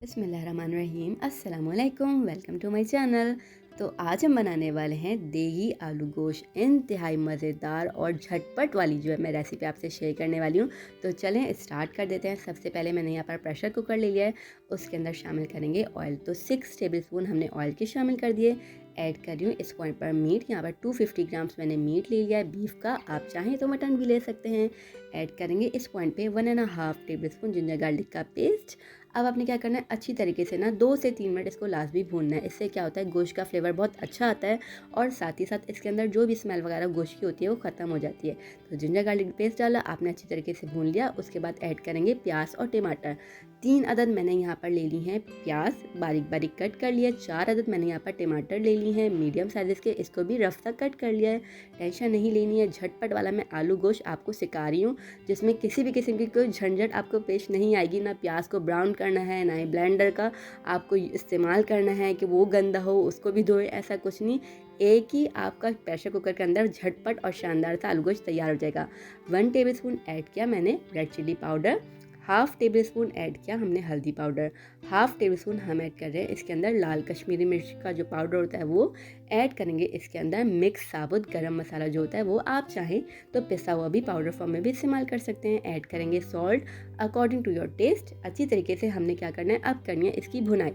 बिस्मिल्लाहिर्रहमानिर्रहीम अस्सलामुअलैकुम, welcome to my channel. तो आज हम बनाने वाले हैं देगी आलू गोश्त। इंतहाई मज़ेदार और झटपट वाली जो है मैं रेसिपी आपसे शेयर करने वाली हूँ। तो चलें स्टार्ट कर देते हैं। सबसे पहले मैंने यहाँ पर प्रेशर कुकर ले लिया है, उसके अंदर शामिल करेंगे ऑयल। तो 6 टेबल स्पून हमने ऑयल के शामिल कर दिए। ऐड कर रही हूँ इस पॉइंट पर मीट। यहाँ पर 250 ग्राम्स मैंने मीट ले लिया है बीफ का, आप चाहें तो मटन भी ले सकते हैं। ऐड करेंगे इस पॉइंट पे 1.5 टेबल स्पून जिंजर गार्लिक का पेस्ट। अब आपने क्या करना है, अच्छी तरीके से ना 2 से 3 मिनट इसको लाजमी भूनना है। इससे क्या होता है, गोश्त का फ्लेवर बहुत अच्छा आता है और साथ ही साथ इसके अंदर जो भी स्मेल वगैरह गोश्त की होती है वो ख़त्म हो जाती है। तो जिंजर गार्लिक पेस्ट डाला आपने, अच्छी तरीके से भून लिया। उसके बाद ऐड करेंगे प्याज और टमाटर। 3 अदद मैंने यहाँ पर ले ली हैं प्याज, बारीक बारीक कट कर लिया। 4 अदद मैंने यहाँ पर टमाटर ले ली हैं मीडियम साइज़ के, इसको भी रफ सा कट कर लिया है। टेंशन नहीं लेनी है, झटपट वाला मैं आलू गोश्त आपको सिखा रही हूँ जिसमें किसी भी किस्म की कोई झंझट आपको पेश नहीं आएगी। ना प्याज को ब्राउन करना है, ना ही ब्लेंडर का आपको इस्तेमाल करना है कि वो गंदा हो उसको भी धोए, ऐसा कुछ नहीं। एक ही आपका प्रेशर कुकर के अंदर झटपट और शानदार सा आलू गोश्त तैयार हो जाएगा। 1 टेबल स्पून ऐड किया मैंने red chilli powder, half tablespoon add किया हमने हल्दी पाउडर, हाफ टेबल स्पून हम ऐड कर रहे हैं इसके अंदर लाल कश्मीरी मिर्च का जो पाउडर होता है वो ऐड करेंगे। इसके अंदर मिक्स साबुत गरम मसाला जो होता है वो आप चाहें तो पिसा हुआ भी पाउडर फॉर्म में भी इस्तेमाल कर सकते हैं। ऐड करेंगे salt according to your taste. अच्छी तरीके से हमने क्या करना है, अब करनी है इसकी भुनाई।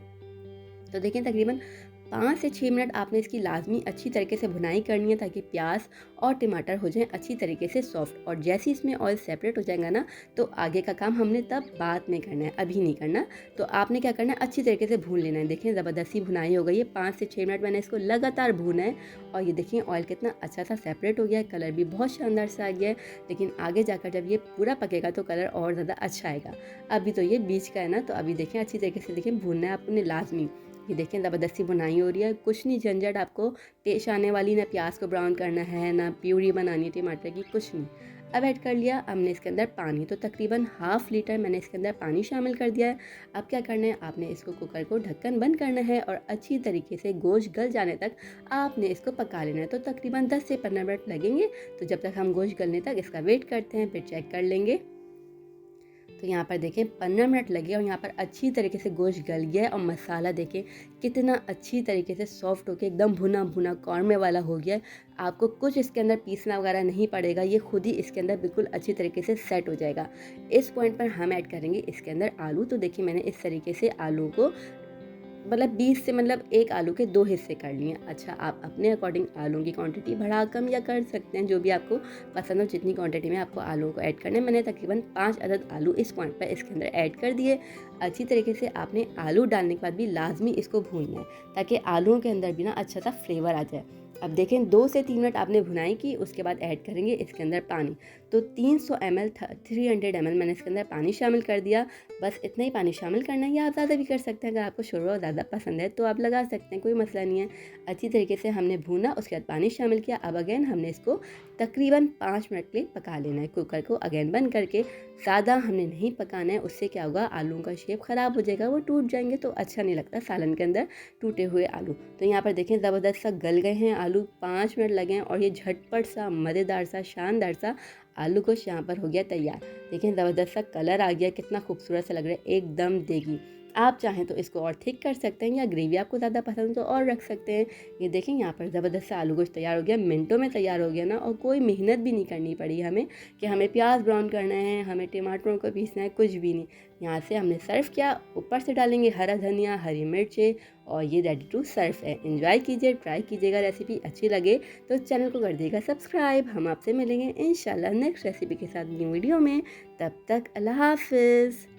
तो देखें तकरीबन 5 से 6 मिनट आपने इसकी लाजमी अच्छी तरीके से भुनाई करनी है ताकि प्याज और टमाटर हो जाएं अच्छी तरीके से सॉफ्ट। और जैसे इसमें ऑयल सेपरेट हो जाएगा ना, तो आगे का काम हमने तब बाद में करना है, अभी नहीं करना। तो आपने क्या करना है, अच्छी तरीके से भून लेना है। देखें ज़बरदस्ती भुनाई हो गई है, 5 से 6 मिनट मैंने इसको लगातार भूना है। और ये देखिए ऑयल कितना अच्छा सा सेपरेट हो गया है, कलर भी बहुत शानदार सा आ गया है। लेकिन आगे जाकर जब ये पूरा पकेगा तो कलर और ज़्यादा अच्छा आएगा। अभी तो ये बीच का है ना, तो अभी देखें अच्छी तरीके से देखें भूनना है आपने लाजमी। ये देखें ज़बरदस्ती बुनाई हो रही है, कुछ नहीं झंझट आपको पेश आने वाली, ना प्याज को ब्राउन करना है ना प्यूरी बनानी है टमाटर की, कुछ नहीं। अब ऐड कर लिया हमने इसके अंदर पानी। तो तकरीबन ½ लीटर मैंने इसके अंदर पानी शामिल कर दिया है। अब क्या करना है, आपने इसको कुकर को ढक्कन बंद करना है और अच्छी तरीके से गोश्त गल जाने तक आपने इसको पका लेना है। तो तकरीबन 10 से 15 मिनट लगेंगे। तो जब तक हम गोश्त गलने तक इसका वेट करते हैं, फिर चेक कर लेंगे। तो यहाँ पर देखें 15 मिनट लगे और यहाँ पर अच्छी तरीके से गोश्त गल गया है और मसाला देखें कितना अच्छी तरीके से सॉफ्ट होकर एकदम भुना भुना कौरमे वाला हो गया है। आपको कुछ इसके अंदर पीसना वगैरह नहीं पड़ेगा, ये खुद ही इसके अंदर बिल्कुल अच्छी तरीके से सेट हो जाएगा। इस पॉइंट पर हम ऐड करेंगे इसके अंदर आलू। तो देखिए मैंने इस तरीके से आलू को बीस से एक आलू के 2 हिस्से कर लिए। अच्छा, आप अपने अकॉर्डिंग आलू की क्वांटिटी बढ़ा कम या कर सकते हैं, जो भी आपको पसंद हो, जितनी क्वांटिटी में आपको आलू को ऐड करना है। मैंने तकरीबन 5 अदद आलू इस पॉइंट पर इसके अंदर ऐड कर दिए। अच्छी तरीके से आपने आलू डालने के बाद भी लाजमी इसको भूनना है ताकि आलूओं के अंदर भी ना अच्छा सा फ्लेवर आ जाए। अब देखें 2 से 3 मिनट आपने भुनाई की, उसके बाद ऐड करेंगे इसके अंदर पानी। तो 300 ml 300 ml मैंने इसके अंदर पानी शामिल कर दिया। बस इतना ही पानी शामिल करना है, या आप ज़्यादा भी कर सकते हैं। अगर आपको शोरबा ज़्यादा पसंद है तो आप लगा सकते हैं, कोई मसला नहीं है। अच्छी तरीके से हमने भूना, उसके बाद पानी शामिल किया। अब अगेन हमने इसको तकरीबन 5 मिनट के लिए पका लेना है। कुकर को अगेन बंद करके, ज़्यादा हमने नहीं पकाना है, उससे क्या होगा आलू का शेप ख़राब हो जाएगा, वो टूट जाएंगे तो अच्छा नहीं लगता सालन के अंदर टूटे हुए आलू। तो यहाँ पर देखें ज़बरदस्त सा गल गए हैं आलू, 5 मिनट लगे हैं और ये झटपट सा मज़ेदार सा शानदार सा आलू गोश्त यहाँ पर हो गया तैयार। देखें ज़बरदस्त सा कलर आ गया, कितना खूबसूरत सा लग रहा है, एकदम देगी। आप चाहें तो इसको और थिक कर सकते हैं या ग्रेवी आपको ज़्यादा पसंद तो और रख सकते हैं। ये देखें यहाँ पर ज़बरदस्त सा आलू गोश्त तैयार हो गया, मिनटों में तैयार हो गया ना, और कोई मेहनत भी नहीं करनी पड़ी हमें कि हमें प्याज ब्राउन करना है, हमें टमाटरों को पीसना है, कुछ भी नहीं। यहाँ से हमने सर्व किया, ऊपर से डालेंगे हरा धनिया, हरी मिर्चें, और ये रेडी टू सर्व है। एंजॉय कीजिए, ट्राई कीजिएगा। रेसिपी अच्छी लगे तो चैनल को कर दीजिएगा सब्सक्राइब। हम आपसे मिलेंगे इंशाल्लाह नेक्स्ट रेसिपी के साथ न्यू वीडियो में। तब तक अल्लाह हाफिज़।